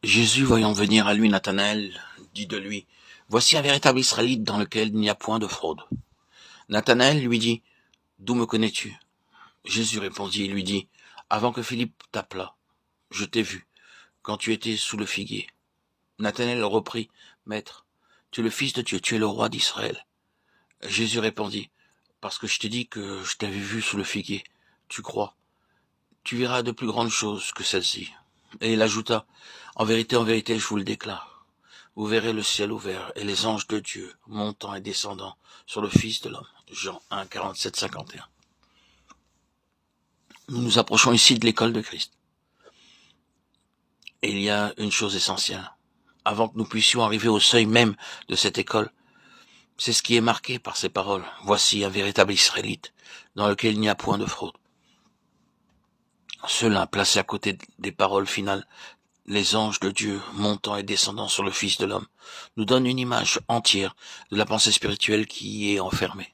Jésus, voyant venir à lui Nathanaël, dit de lui, « Voici un véritable Israélite dans lequel il n'y a point de fraude. » Nathanaël lui dit, « D'où me connais-tu » Jésus répondit et lui dit, « Avant que Philippe t'appelât, je t'ai vu, quand tu étais sous le figuier. » Nathanaël reprit, « Maître, tu es le Fils de Dieu, tu es le roi d'Israël. » Jésus répondit, « Parce que je t'ai dit que je t'avais vu sous le figuier, tu crois. Tu verras de plus grandes choses que celles-ci. » Et il ajouta, « en vérité, je vous le déclare. Vous verrez le ciel ouvert et les anges de Dieu montant et descendant sur le Fils de l'homme. » Jean 1, 47, 51. Nous nous approchons ici de l'école de Christ. Et il y a une chose essentielle. Avant que nous puissions arriver au seuil même de cette école, c'est ce qui est marqué par ces paroles. « Voici un véritable Israélite, dans lequel il n'y a point de fraude. » Cela, placé à côté des paroles finales, les anges de Dieu montant et descendant sur le Fils de l'homme, nous donne une image entière de la pensée spirituelle qui y est enfermée.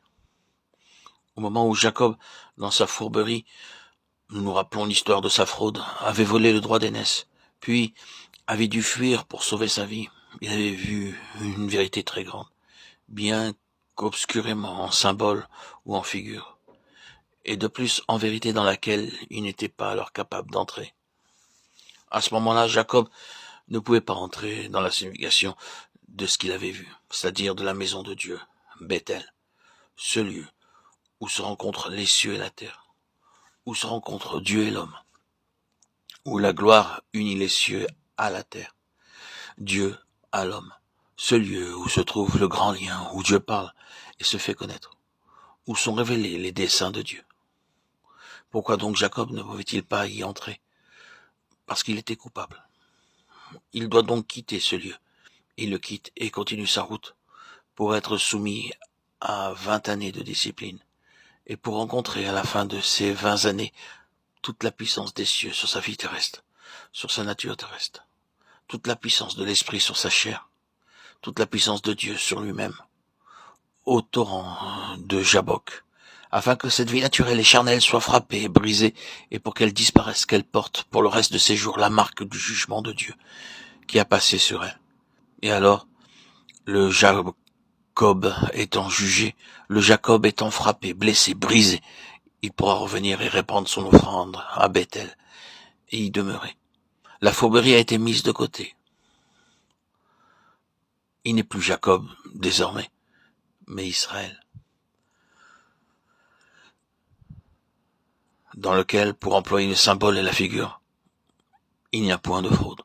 Au moment où Jacob, dans sa fourberie, nous nous rappelons l'histoire de sa fraude, avait volé le droit d'aînesse, puis avait dû fuir pour sauver sa vie, il avait vu une vérité très grande, bien qu'obscurément en symbole ou en figure, et de plus en vérité dans laquelle il n'était pas alors capable d'entrer. À ce moment-là, Jacob ne pouvait pas entrer dans la signification de ce qu'il avait vu, c'est-à-dire de la maison de Dieu, Bethel, ce lieu où se rencontrent les cieux et la terre, où se rencontrent Dieu et l'homme, où la gloire unit les cieux à la terre, Dieu à l'homme, ce lieu où se trouve le grand lien, où Dieu parle et se fait connaître, où sont révélés les desseins de Dieu. Pourquoi donc Jacob ne pouvait-il pas y entrer? Parce qu'il était coupable. Il doit donc quitter ce lieu. Il le quitte et continue sa route pour être soumis à 20 années de discipline et pour rencontrer à la fin de ces 20 années toute la puissance des cieux sur sa vie terrestre, sur sa nature terrestre, toute la puissance de l'esprit sur sa chair, toute la puissance de Dieu sur lui-même, au torrent de Jabbok, afin que cette vie naturelle et charnelle soit frappée et brisée, et pour qu'elle disparaisse, qu'elle porte pour le reste de ses jours la marque du jugement de Dieu qui a passé sur elle. Et alors, le Jacob étant jugé, le Jacob étant frappé, blessé, brisé, il pourra revenir et répandre son offrande à Bethel et y demeurer. La fourberie a été mise de côté. Il n'est plus Jacob désormais, mais Israël, dans lequel, pour employer le symbole et la figure, il n'y a point de fraude.